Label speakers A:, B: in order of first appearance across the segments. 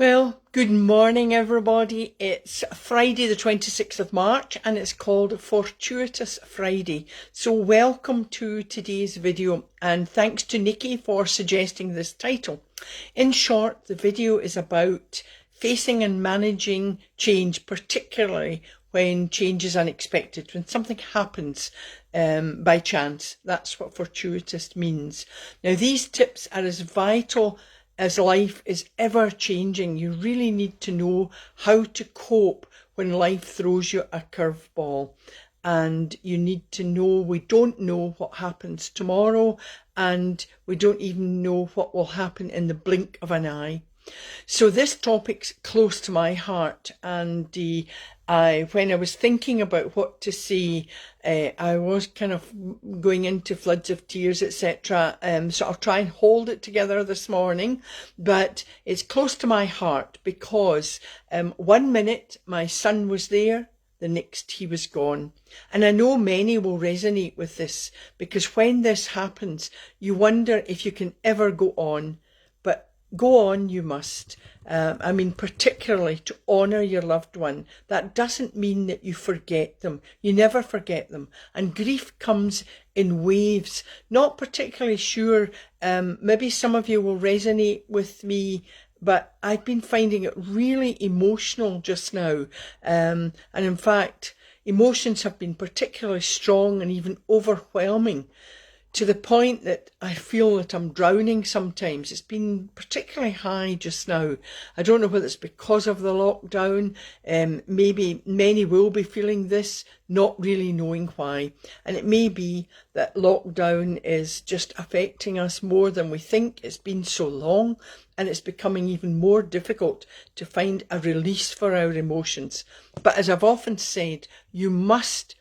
A: Well, good morning everybody. It's Friday the 26th of March and it's called Fortuitous Friday. So welcome to today's video and thanks to Nikki for suggesting this title. In short, the video is about facing and managing change, particularly when change is unexpected, when something happens by chance. That's what fortuitous means. Now, these tips are as vital as life is ever changing. You really need to know how to cope when life throws you a curveball. And you need to know we don't know what happens tomorrow, and we don't even know what will happen in the blink of an eye. So this topic's close to my heart, and when I was thinking about what to say, I was kind of going into floods of tears, etc. So I'll try and hold it together this morning, but it's close to my heart because 1 minute my son was there, the next he was gone. And I know many will resonate with this because when this happens, you wonder if you can ever go on, but go on you must. I mean, particularly to honour your loved one. That doesn't mean that you forget them. You never forget them. And grief comes in waves. Not particularly sure, maybe some of you will resonate with me, but I've been finding it really emotional just now. And in fact, emotions have been particularly strong and even overwhelming, to the point that I feel that I'm drowning sometimes. It's been particularly high just now. I don't know whether it's because of the lockdown. Maybe many will be feeling this, not really knowing why. And it may be that lockdown is just affecting us more than we think. It's been so long and it's becoming even more difficult to find a release for our emotions. But as I've often said, you must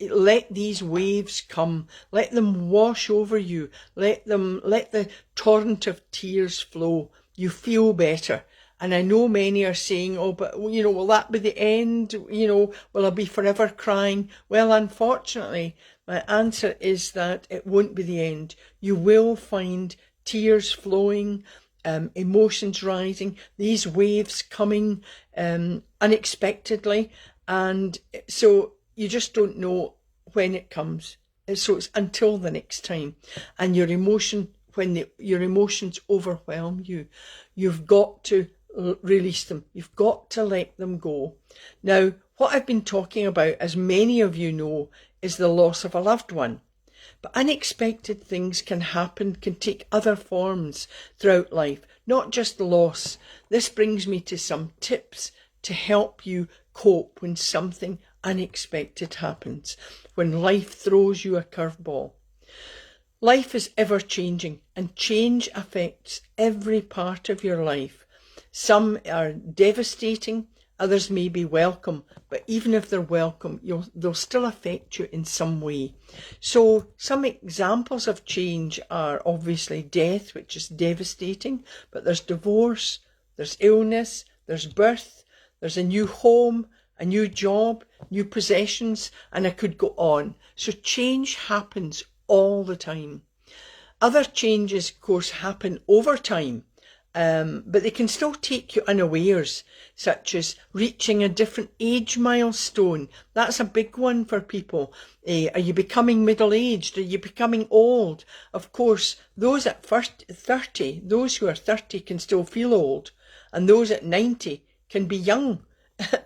A: let these waves come, let them wash over you, let the torrent of tears flow. You feel better. And I know many are saying, oh, but will that be the end? Will I be forever crying? Well, unfortunately, my answer is that it won't be the end. You will find tears flowing, emotions rising, these waves coming unexpectedly. And so you just don't know when it comes. So it's until the next time. And your emotions overwhelm you, you've got to release them. You've got to let them go. Now, what I've been talking about, as many of you know, is the loss of a loved one. But unexpected things can happen, can take other forms throughout life, not just loss. This brings me to some tips to help you cope when something unexpected happens, when life throws you a curveball. Life is ever changing and change affects every part of your life. Some are devastating, others may be welcome, but even if they're welcome, they'll still affect you in some way. So some examples of change are obviously death, which is devastating, but there's divorce, there's illness, there's birth, there's a new home, a new job, new possessions, and I could go on. So change happens all the time. Other changes, of course, happen over time, but they can still take you unawares, such as reaching a different age milestone. That's a big one for people. Are you becoming middle-aged? Are you becoming old? Of course, those at 30, those who are 30 can still feel old, and those at 90 can be young.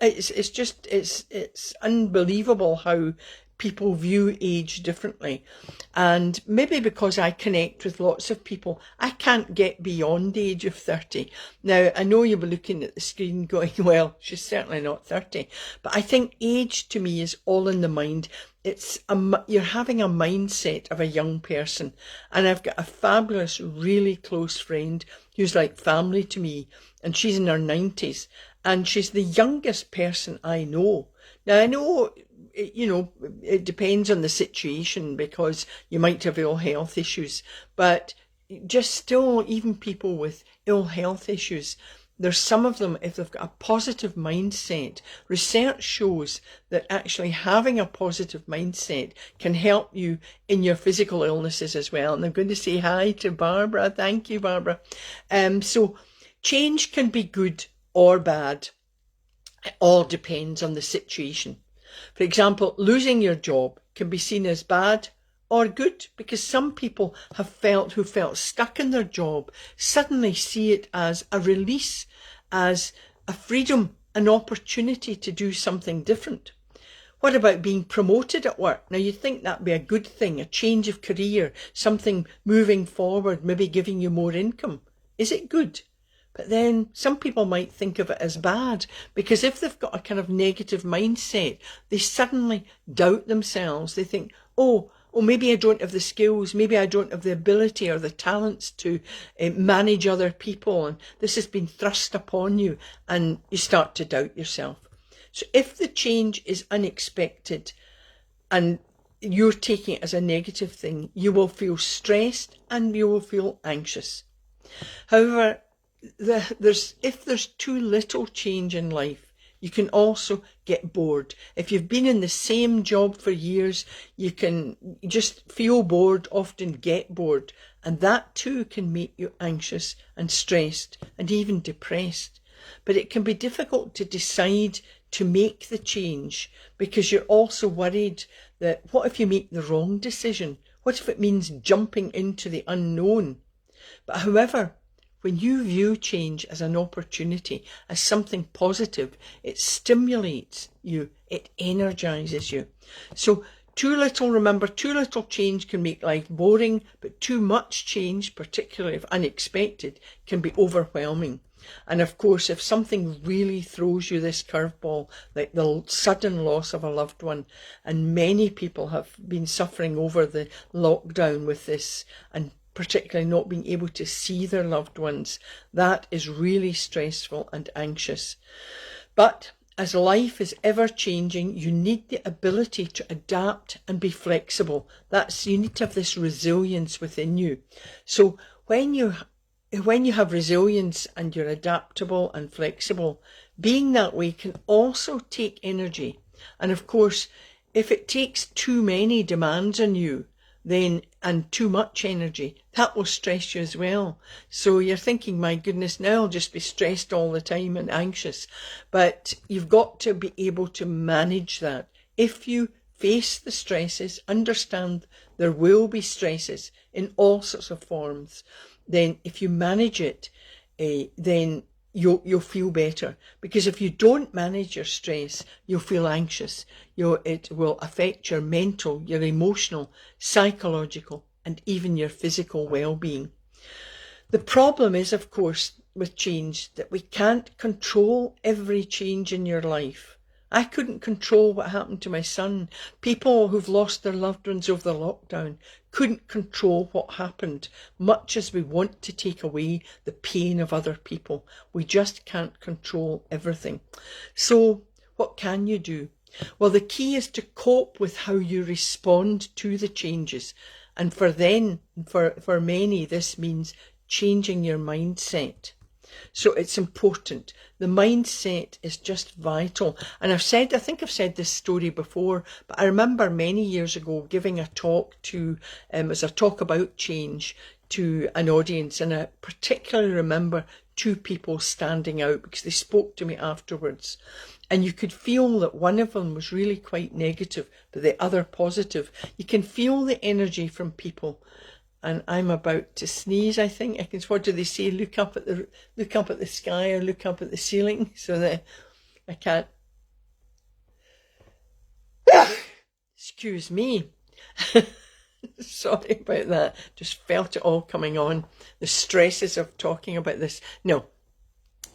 A: It's unbelievable how people view age differently. And maybe because I connect with lots of people, I can't get beyond the age of 30. Now, I know you'll be looking at the screen going, well, she's certainly not 30. But I think age to me is all in the mind. You're having a mindset of a young person. And I've got a fabulous, really close friend who's like family to me, and she's in her 90s. And she's the youngest person I know. Now, I know, it depends on the situation because you might have ill health issues, but just still, even people with ill health issues, there's some of them, if they've got a positive mindset, research shows that actually having a positive mindset can help you in your physical illnesses as well. And I'm going to say hi to Barbara. Thank you, Barbara. So change can be good or bad. It all depends on the situation. For example, losing your job can be seen as bad or good, because some people who felt stuck in their job suddenly see it as a release, as a freedom, an opportunity to do something different. What about being promoted at work? Now, you'd think that'd be a good thing, a change of career, something moving forward, maybe giving you more income. Is it good? But then some people might think of it as bad, because if they've got a kind of negative mindset, they suddenly doubt themselves. They think, oh, maybe I don't have the skills, maybe I don't have the ability or the talents to manage other people, and this has been thrust upon you, and you start to doubt yourself. So if the change is unexpected and you're taking it as a negative thing, you will feel stressed and you will feel anxious. However, if there's too little change in life, you can also get bored. If you've been in the same job for years, you can just feel bored, often get bored, and that too can make you anxious and stressed and even depressed. But it can be difficult to decide to make the change, because you're also worried that what if you make the wrong decision? What if it means jumping into the unknown? But however, when you view change as an opportunity, as something positive, it stimulates you, it energizes you. So too little change can make life boring, but too much change, particularly if unexpected, can be overwhelming. And of course, if something really throws you this curveball, like the sudden loss of a loved one, and many people have been suffering over the lockdown with this, and particularly not being able to see their loved ones, that is really stressful and anxious. But as life is ever changing, you need the ability to adapt and be flexible. You need to have this resilience within you. So when you have resilience and you're adaptable and flexible, being that way can also take energy. And of course, if it takes too many demands on you, and too much energy, that will stress you as well. So you're thinking, my goodness, now I'll just be stressed all the time and anxious. But you've got to be able to manage that. If you face the stresses, understand there will be stresses in all sorts of forms, then if you manage it, then you'll feel better. Because if you don't manage your stress, you'll feel anxious. It will affect your mental, your emotional, psychological, and even your physical well-being. The problem is, of course, with change, that we can't control every change in your life. I couldn't control what happened to my son. People who've lost their loved ones over the lockdown couldn't control what happened, much as we want to take away the pain of other people. We just can't control everything. So what can you do? Well, the key is to cope with how you respond to the changes. And for many, this means changing your mindset. So it's important. The mindset is just vital. And I think I've said this story before, but I remember many years ago giving a talk as a talk about change to an audience. And I particularly remember two people standing out because they spoke to me afterwards. And you could feel that one of them was really quite negative, but the other positive. You can feel the energy from people. And I'm about to sneeze, I think. What do they say? Look up at the sky or look up at the ceiling, so that I can't. Excuse me. Sorry about that. Just felt it all coming on. The stresses of talking about this. No,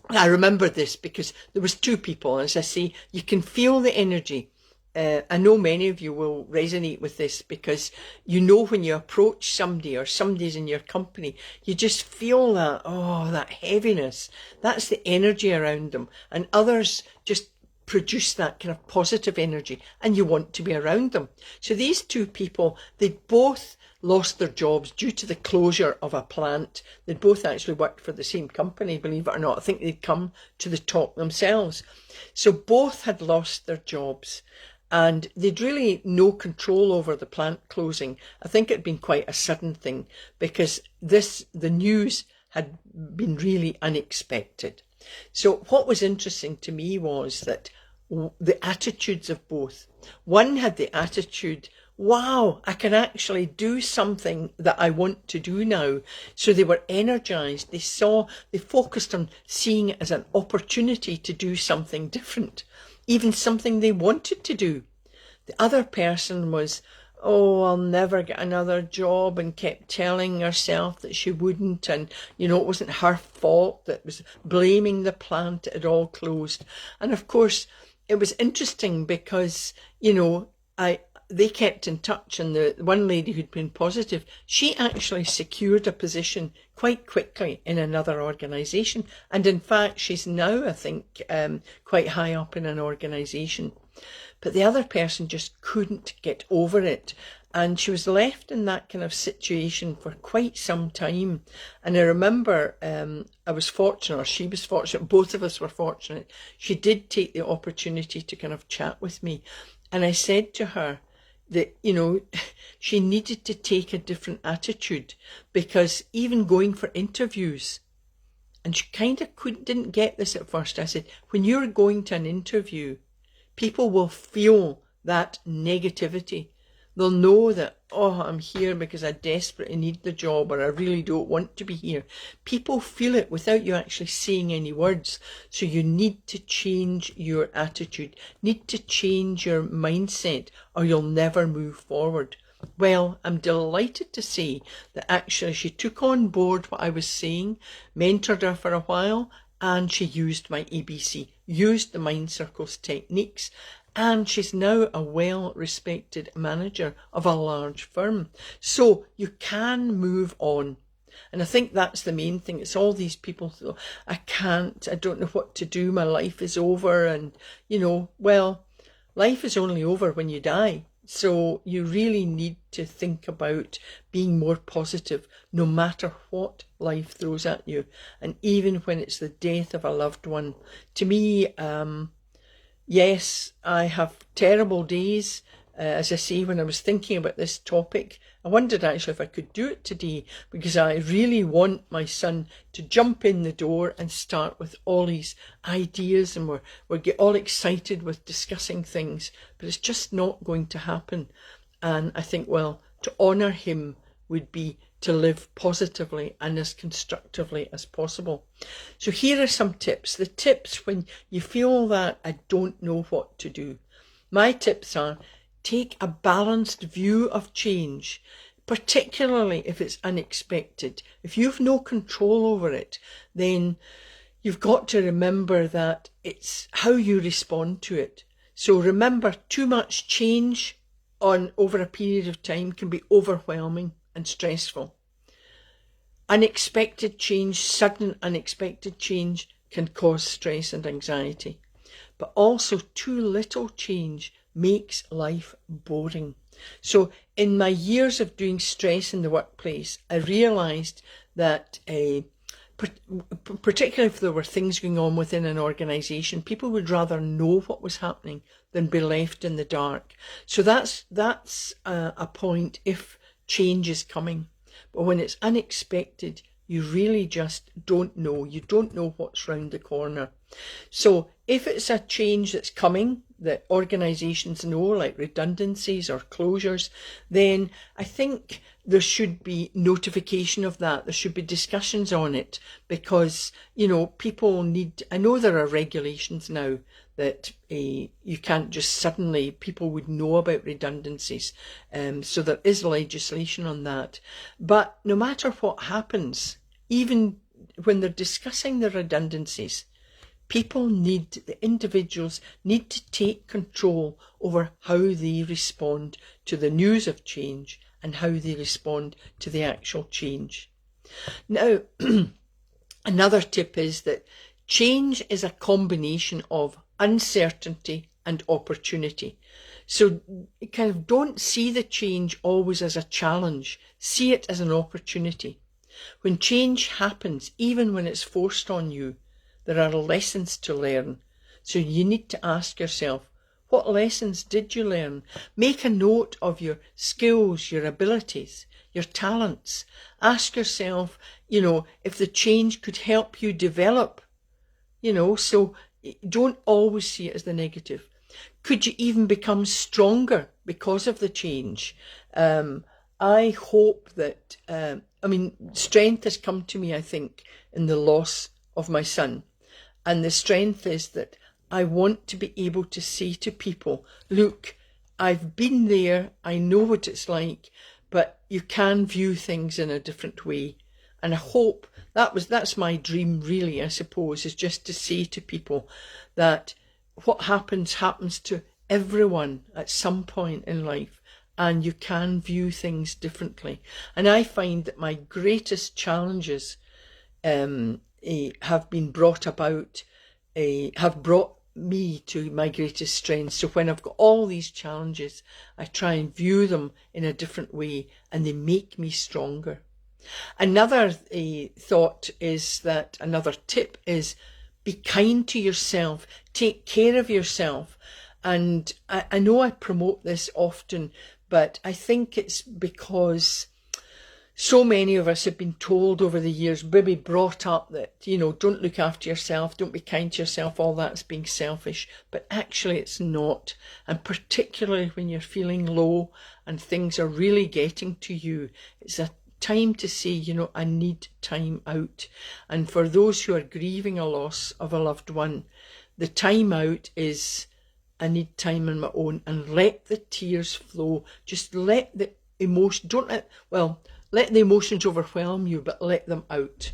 A: I remember this because there was two people. As I say, you can feel the energy. I know many of you will resonate with this because you know when you approach somebody or somebody's in your company, you just feel that heaviness. That's the energy around them. And others just produce that kind of positive energy and you want to be around them. So these two people, they both lost their jobs due to the closure of a plant. They'd both actually worked for the same company, believe it or not. I think they'd come to the talk themselves. So both had lost their jobs. And they'd really no control over the plant closing. I think it'd been quite a sudden thing because the news had been really unexpected. So what was interesting to me was that the attitudes of both. One had the attitude, wow, I can actually do something that I want to do now. So they were energized. They focused on seeing it as an opportunity to do something different, even something they wanted to do. The other person was, oh, I'll never get another job, and kept telling herself that she wouldn't, and, it wasn't her fault, that was blaming the plant, it had all closed. And of course, it was interesting because, they kept in touch, and the one lady who'd been positive, she actually secured a position quite quickly in another organisation. And in fact, she's now, I think, quite high up in an organisation. But the other person just couldn't get over it. And she was left in that kind of situation for quite some time. And I remember I was fortunate, or she was fortunate, both of us were fortunate. She did take the opportunity to kind of chat with me. And I said to her that, she needed to take a different attitude, because even going for interviews, and she kind of didn't get this at first. I said, when you're going to an interview, people will feel that negativity. They'll know that, oh, I'm here because I desperately need the job, or I really don't want to be here. People feel it without you actually saying any words. So you need to change your attitude, need to change your mindset, or you'll never move forward. Well, I'm delighted to say that actually she took on board what I was saying, mentored her for a while, and she used my ABC, used the Mind Circles techniques, and she's now a well-respected manager of a large firm. So you can move on. And I think that's the main thing. It's all these people who, I don't know what to do, my life is over. And, well, life is only over when you die. So you really need to think about being more positive, no matter what life throws at you. And even when it's the death of a loved one. To me, yes, I have terrible days. As I say, when I was thinking about this topic, I wondered actually if I could do it today, because I really want my son to jump in the door and start with all these ideas, and we get all excited with discussing things, but it's just not going to happen. And I think, well, to honour him would be to live positively and as constructively as possible. So here are some tips. The tips when you feel that I don't know what to do. My tips are: take a balanced view of change, particularly if it's unexpected. If you've no control over it, then you've got to remember that it's how you respond to it. So remember, too much change over a period of time can be overwhelming and stressful. Unexpected change, sudden unexpected change, can cause stress and anxiety. But also too little change makes life boring. So in my years of doing stress in the workplace, I realised that particularly if there were things going on within an organisation, people would rather know what was happening than be left in the dark. So that's a point if change is coming. But when it's unexpected, you really just don't know. You don't know what's round the corner. So if it's a change that's coming that organisations know, like redundancies or closures, then I think there should be notification of that. There should be discussions on it, because, people need, I know there are regulations now that you can't just suddenly, people would know about redundancies. So there is legislation on that. But no matter what happens, even when they're discussing the redundancies, the individuals need to take control over how they respond to the news of change and how they respond to the actual change. Now, another tip is that change is a combination of uncertainty and opportunity. So kind of don't see the change always as a challenge. See it as an opportunity. When change happens, even when it's forced on you, there are lessons to learn. So you need to ask yourself, what lessons did you learn? Make a note of your skills, your abilities, your talents. Ask yourself, if the change could help you develop you know, so don't always see it as the negative. Could you even become stronger because of the change? I hope that, strength has come to me, I think, in the loss of my son. And the strength is that I want to be able to say to people, look, I've been there, I know what it's like, but you can view things in a different way. And I hope that's my dream, really, I suppose, is just to say to people that what happens to everyone at some point in life, and you can view things differently. And I find that my greatest challenges have been brought about, have brought me to my greatest strengths. So when I've got all these challenges, I try and view them in a different way, and they make me stronger. Another thought is that, another tip is, be kind to yourself, take care of yourself. And I know I promote this often, but I think it's because so many of us have been told over the years, maybe brought up, that, you know, don't look after yourself, don't be kind to yourself, all that's being selfish. But actually it's not. And particularly when you're feeling low and things are really getting to you, it's a time to say, you know, I need time out. And for those who are grieving a loss of a loved one, the time out is, I need time on my own, and let the tears flow. Just let the emotion, let the emotions overwhelm you, but let them out.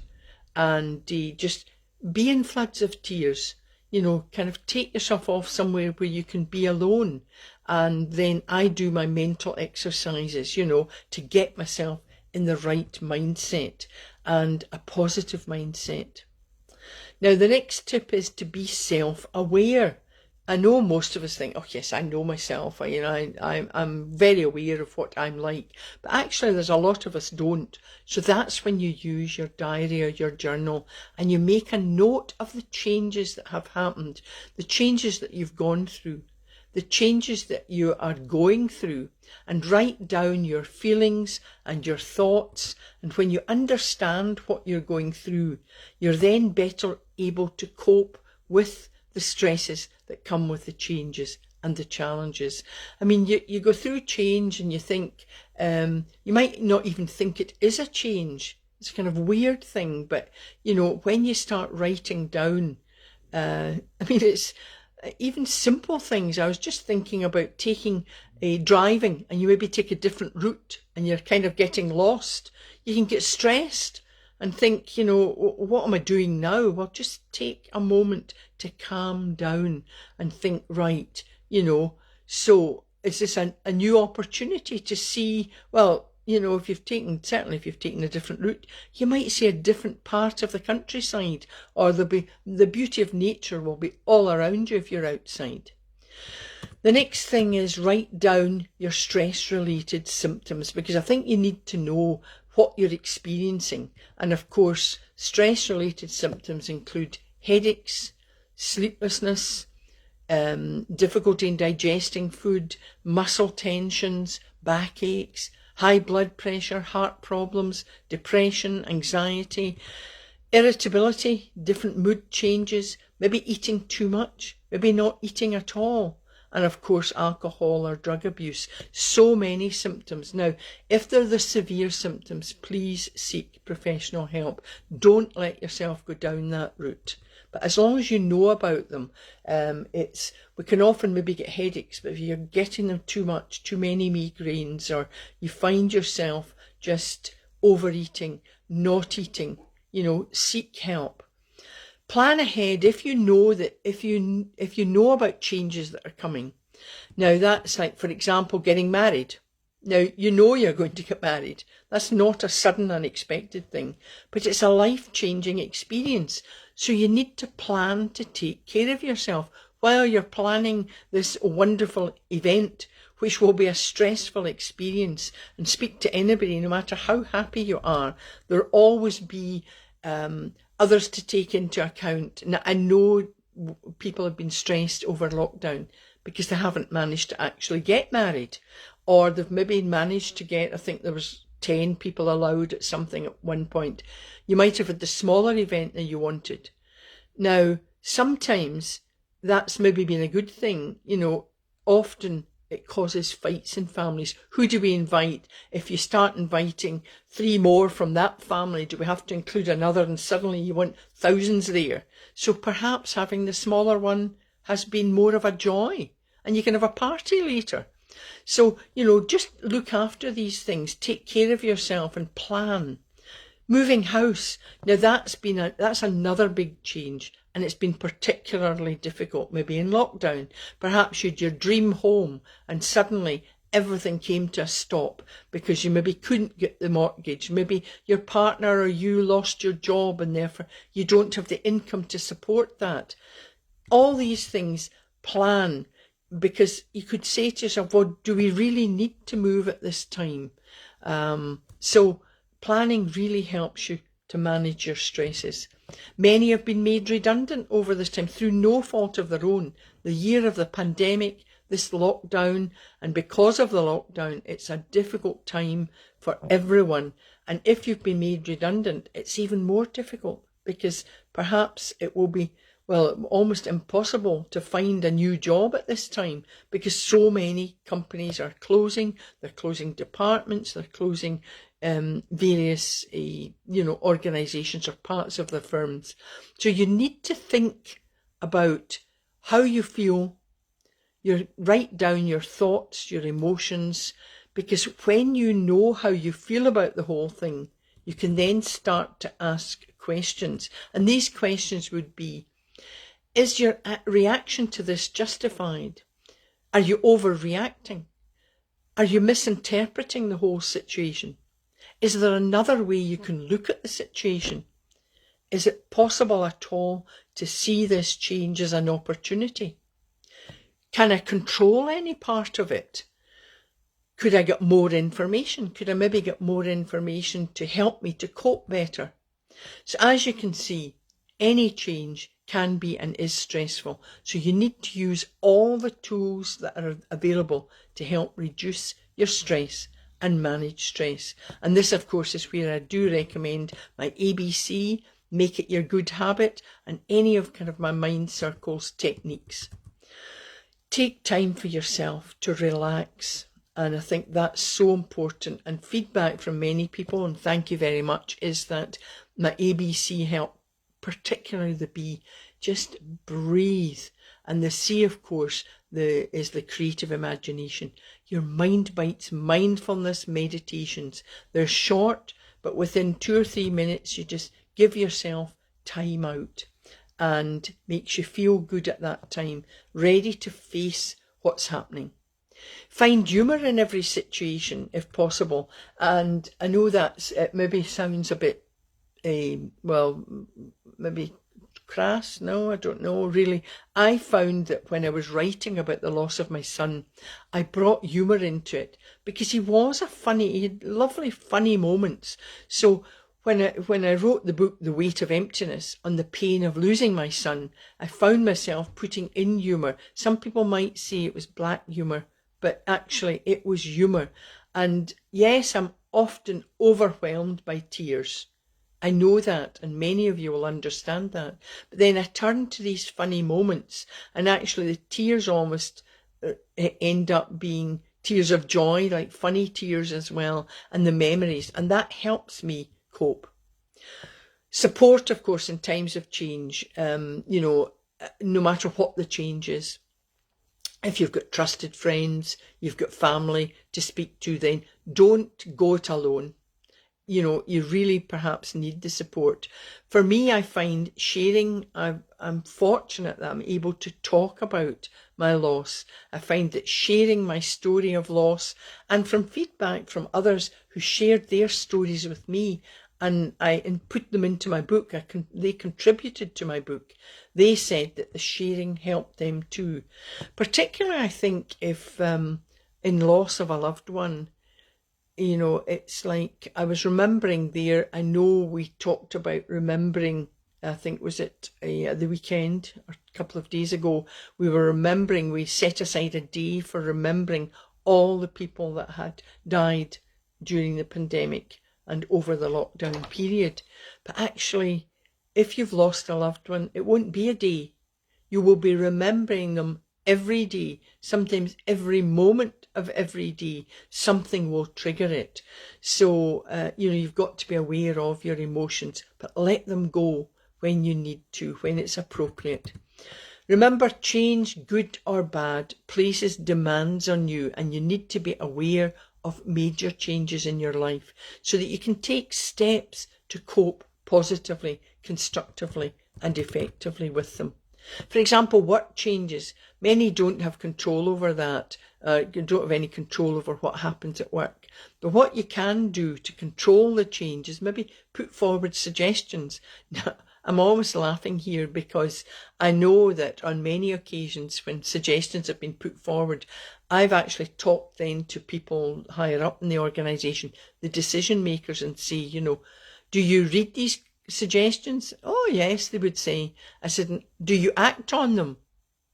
A: And just be in floods of tears, you know, kind of take yourself off somewhere where you can be alone. And then I do my mental exercises, you know, to get myself in the right mindset and a positive mindset. Now, the next tip is to be self-aware. I know most of us think, oh yes, I know myself, I'm very aware of what I'm like, but actually there's a lot of us don't. So that's when you use your diary or your journal and you make a note of the changes that have happened, the changes that you've gone through, the changes that you are going through, and write down your feelings and your thoughts. And when you understand what you're going through, you're then better able to cope with the stresses that come with the changes and the challenges. I mean, you go through change and you think, you might not even think it is a change. It's a kind of weird thing, but, you know, when you start writing down, it's even simple things. I was just thinking about driving, and you maybe take a different route and you're kind of getting lost. You can get stressed and think, you know, what am I doing now? Well, just take a moment to calm down and think, right, you know, so is this a new opportunity to see, well, you know, if you've taken a different route, you might see a different part of the countryside, or the beauty of nature will be all around you if you're outside. The next thing is, write down your stress-related symptoms, because I think you need to know what you're experiencing. And of course, stress-related symptoms include headaches, sleeplessness, difficulty in digesting food, muscle tensions, backaches, high blood pressure, heart problems, depression, anxiety, irritability, different mood changes, maybe eating too much, maybe not eating at all. And of course, alcohol or drug abuse. So many symptoms. Now, if they're the severe symptoms, please seek professional help. Don't let yourself go down that route. But as long as you know about them, we can often maybe get headaches, but if you're getting them too much, too many migraines, or you find yourself just overeating, not eating, you know, seek help. Plan ahead if you know about changes that are coming. Now, that's like, for example, getting married. Now, you know you're going to get married. That's not a sudden, unexpected thing, but it's a life-changing experience. So you need to plan to take care of yourself while you're planning this wonderful event, which will be a stressful experience. And speak to anybody, no matter how happy you are, there'll always be others to take into account. Now, I know people have been stressed over lockdown because they haven't managed to actually get married, or they've maybe managed to get, I think there was 10 people allowed at something at one point. You might have had the smaller event than you wanted. Now, Sometimes that's maybe been a good thing. Often it causes fights in families. Who do we invite? If you start inviting 3 more from that family, do we have to include another? And suddenly you want thousands there. So perhaps having the smaller one has been more of a joy, and you can have a party later. So, just look after these things, take care of yourself and plan. Moving house, now that's another big change, and it's been particularly difficult, maybe in lockdown. Perhaps you had your dream home and suddenly everything came to a stop because you maybe couldn't get the mortgage. Maybe your partner or you lost your job and therefore you don't have the income to support that. All these things, plan, because you could say to yourself, well, do we really need to move at this time? So planning really helps you to manage your stresses. Many have been made redundant over this time through no fault of their own. The year of the pandemic, this lockdown, and because of the lockdown, it's a difficult time for everyone. And if you've been made redundant, it's even more difficult because perhaps it will be, almost impossible to find a new job at this time because so many companies are closing. They're closing departments, they're closing various, organisations or parts of the firms. So you need to think about how you feel. You write down your thoughts, your emotions, because when you know how you feel about the whole thing, you can then start to ask questions. And these questions would be, is your reaction to this justified? Are you overreacting? Are you misinterpreting the whole situation? Is there another way you can look at the situation? Is it possible at all to see this change as an opportunity? Can I control any part of it? Could I get more information? Could I maybe get more information to help me to cope better? So as you can see, any change can be and is stressful. So you need to use all the tools that are available to help reduce your stress and manage stress. And this, of course, is where I do recommend my ABC, Make It Your Good Habit, and any of kind of my mind circles techniques. Take time for yourself to relax. And I think that's so important. And feedback from many people, and thank you very much, is that my ABC help, particularly the B, just breathe. And the C, of course, is the creative imagination. Your Mind Bites mindfulness meditations. They're short, but within 2 or 3 minutes, you just give yourself time out and makes you feel good at that time, ready to face what's happening. Find humour in every situation if possible. And I know it maybe sounds a bit, maybe crass. No, I don't know really. I found that when I was writing about the loss of my son, I brought humour into it because he had lovely funny moments. So when I wrote the book, The Weight of Emptiness, on the pain of losing my son, I found myself putting in humour. Some people might say it was black humour, but actually it was humour. And yes, I'm often overwhelmed by tears. I know that, and many of you will understand that. But then I turn to these funny moments, and actually the tears almost end up being tears of joy, like funny tears as well, and the memories, and that helps me cope. Support, of course, in times of change, no matter what the change is. If you've got trusted friends, you've got family to speak to, then don't go it alone. You really perhaps need the support. For me, I find sharing, I'm fortunate that I'm able to talk about my loss. I find that sharing my story of loss, and from feedback from others who shared their stories with me, and I put them into my book, they contributed to my book. They said that the sharing helped them too. Particularly, I think, if in loss of a loved one, it's like I was remembering there. I know we talked about remembering, I think was it the weekend or a couple of days ago, we set aside a day for remembering all the people that had died during the pandemic and over the lockdown period. But actually, if you've lost a loved one, it won't be a day. You will be remembering them every day, sometimes every moment of every day. Something will trigger it. So, you've got to be aware of your emotions, but let them go when you need to, when it's appropriate. Remember, change, good or bad, places demands on you, and you need to be aware of major changes in your life so that you can take steps to cope positively, constructively, and effectively with them. For example, work changes. Many don't have control over that. You don't have any control over what happens at work. But what you can do to control the change is maybe put forward suggestions. I'm always laughing here because I know that on many occasions when suggestions have been put forward, I've actually talked then to people higher up in the organisation, the decision makers, and say, do you read these suggestions? Oh yes, they would say. I said, do you act on them?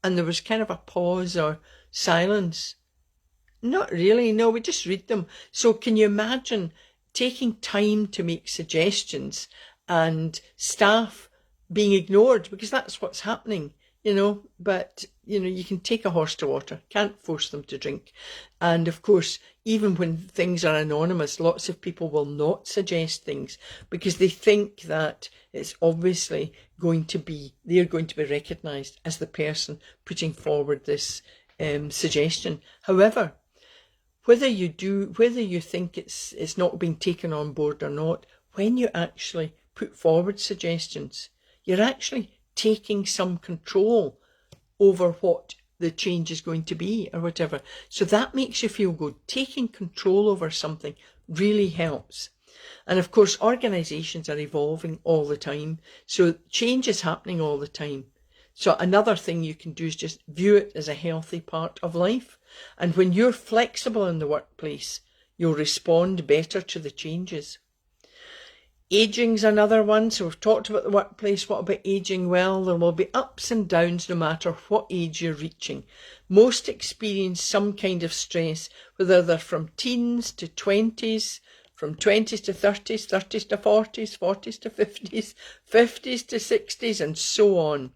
A: And there was kind of a pause or silence. Not really, no, we just read them. So can you imagine taking time to make suggestions and staff being ignored, because that's what's happening, but you can take a horse to water, can't force them to drink. And of course, even when things are anonymous, lots of people will not suggest things because they think that it's obviously they're going to be recognised as the person putting forward this suggestion. However, whether you think it's not being taken on board or not, when you actually put forward suggestions, you're actually taking some control over what the change is going to be or whatever. So that makes you feel good. Taking control over something really helps. And of course, organisations are evolving all the time. So change is happening all the time. So another thing you can do is just view it as a healthy part of life. And when you're flexible in the workplace, you'll respond better to the changes. Aging's another one. So we've talked about the workplace. What about aging? Well, there will be ups and downs no matter what age you're reaching. Most experience some kind of stress, whether they're from teens to 20s, from 20s to 30s, 30s to 40s, 40s to 50s, 50s to 60s, and so on.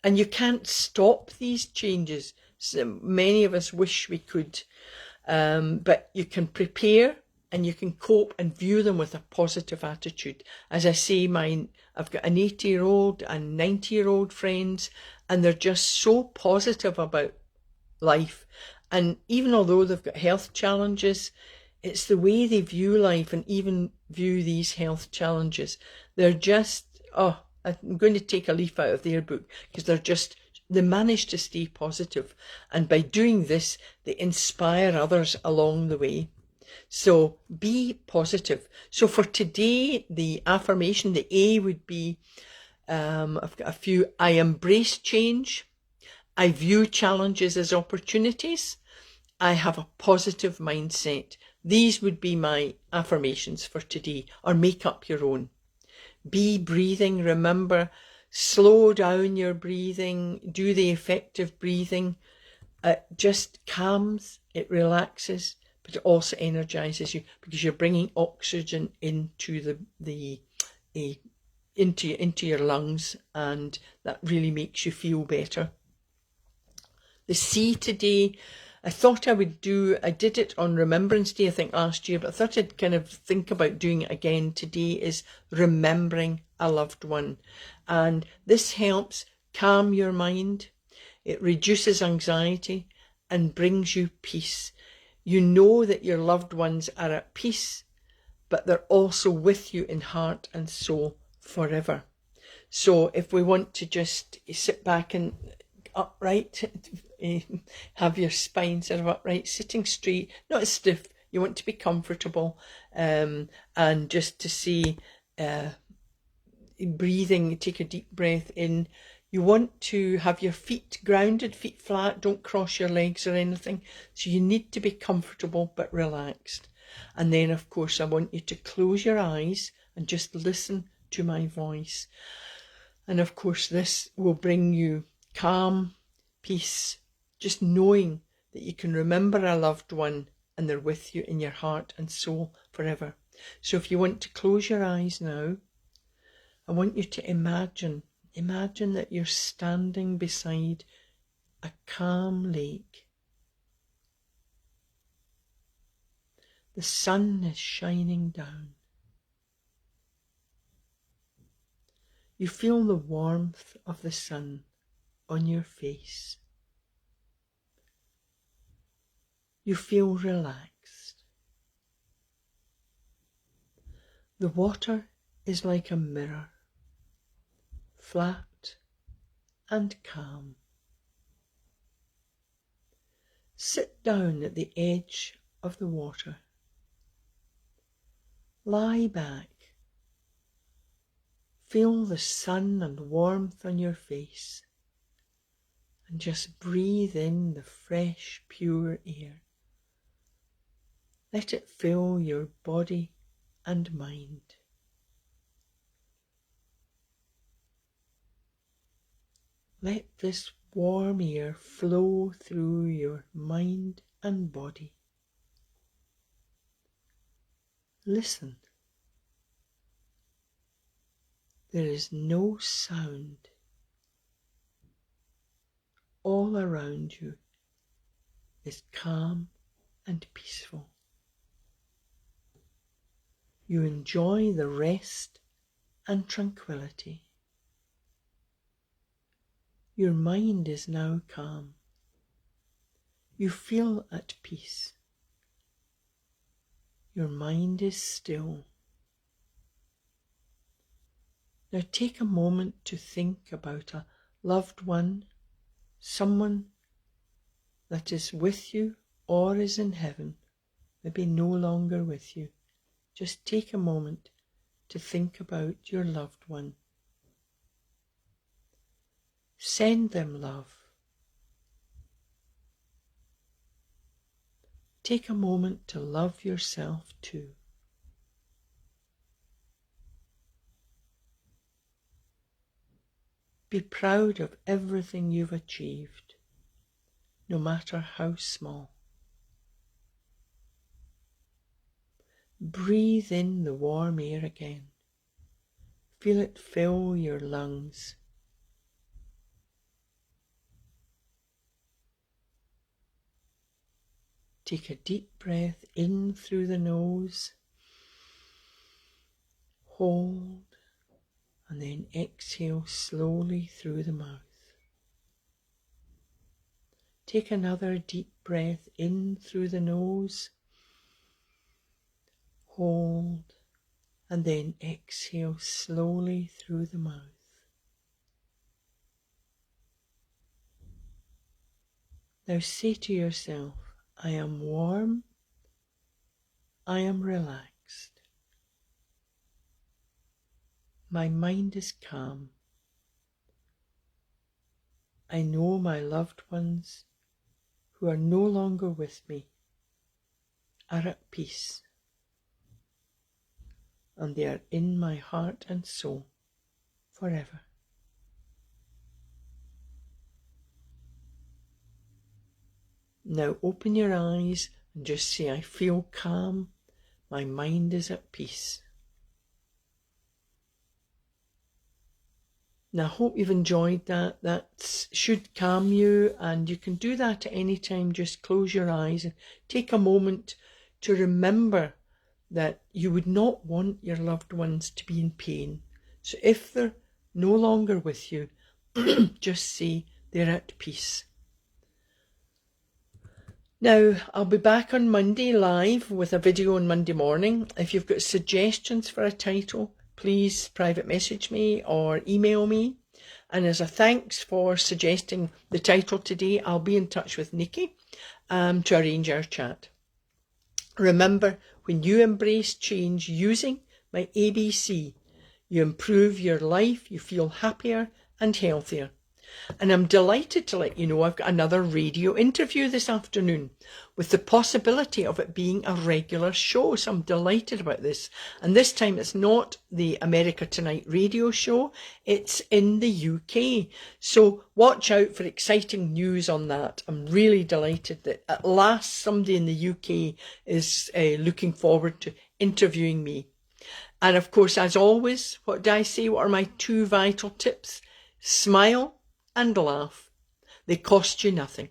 A: And you can't stop these changes. So many of us wish we could. But you can prepare and you can cope and view them with a positive attitude. As I say, I've got an 80-year-old and 90-year-old friends, and they're just so positive about life. And even although they've got health challenges, it's the way they view life and even view these health challenges. They're just, I'm going to take a leaf out of their book because they manage to stay positive. And by doing this, they inspire others along the way. So be positive. So for today, the affirmation, the A would be, I've got a few. I embrace change. I view challenges as opportunities. I have a positive mindset. These would be my affirmations for today, or make up your own. Be breathing. Remember, slow down your breathing. Do the effective breathing. It just calms, it relaxes, but it also energizes you because you're bringing oxygen into into your lungs, and that really makes you feel better. The C today, I thought I did it on Remembrance Day, I think last year, but I thought I'd kind of think about doing it again today, is remembering a loved one. And this helps calm your mind. It reduces anxiety and brings you peace. You know that your loved ones are at peace, but they're also with you in heart and soul forever. So if we want to just sit back and upright, have your spine sort of upright, sitting straight, not stiff, you want to be comfortable, and just to see, breathing, take a deep breath in. You want to have your feet grounded, feet flat, don't cross your legs or anything. So you need to be comfortable but relaxed. And then, of course, I want you to close your eyes and just listen to my voice. And of course, this will bring you calm, peace, just knowing that you can remember a loved one and they're with you in your heart and soul forever. So if you want to close your eyes now, I want you to imagine Imagine that you're standing beside a calm lake. The sun is shining down. You feel the warmth of the sun on your face. You feel relaxed. The water is like a mirror, flat and calm. Sit down at the edge of the water. Lie back. Feel the sun and warmth on your face, and just breathe in the fresh, pure air. Let it fill your body and mind. Let this warm air flow through your mind and body. Listen. There is no sound. All around you is calm and peaceful. You enjoy the rest and tranquility. Your mind is now calm. You feel at peace. Your mind is still. Now take a moment to think about a loved one, someone that is with you or is in heaven, maybe no longer with you. Just take a moment to think about your loved one. Send them love. Take a moment to love yourself too. Be proud of everything you've achieved, no matter how small. Breathe in the warm air again. Feel it fill your lungs. Take a deep breath in through the nose. Hold, and then exhale slowly through the mouth. Take another deep breath in through the nose. Hold, and then exhale slowly through the mouth. Now say to yourself, I am warm, I am relaxed. My mind is calm. I know my loved ones who are no longer with me are at peace, and they are in my heart and soul forever. Now open your eyes and just say, I feel calm, my mind is at peace. Now I hope you've enjoyed that. That should calm you, and you can do that at any time. Just close your eyes and take a moment to remember that you would not want your loved ones to be in pain. So if they're no longer with you, just say they're at peace. Now, I'll be back on Monday live with a video on Monday morning. If you've got suggestions for a title, please private message me or email me. And as a thanks for suggesting the title today, I'll be in touch with Nikki to arrange our chat. Remember, when you embrace change using my ABC, you improve your life, you feel happier and healthier. And I'm delighted to let you know I've got another radio interview this afternoon with the possibility of it being a regular show. So I'm delighted about this. And this time it's not the America Tonight radio show. It's in the UK. So watch out for exciting news on that. I'm really delighted that at last somebody in the UK is looking forward to interviewing me. And of course, as always, what do I say? What are my 2 vital tips? Smile and laugh. They cost you nothing.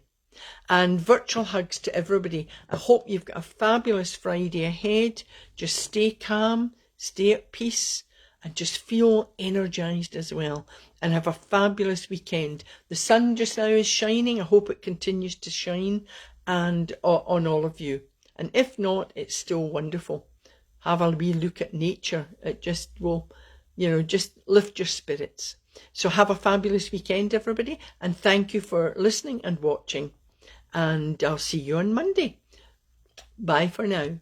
A: And virtual hugs to everybody. I hope you've got a fabulous Friday ahead. Just stay calm, stay at peace, and just feel energized as well. And have a fabulous weekend. The sun just now is shining. I hope it continues to shine and on all of you. And if not, it's still wonderful. Have a wee look at nature. It just will, just lift your spirits. So have a fabulous weekend, everybody. And thank you for listening and watching. And I'll see you on Monday. Bye for now.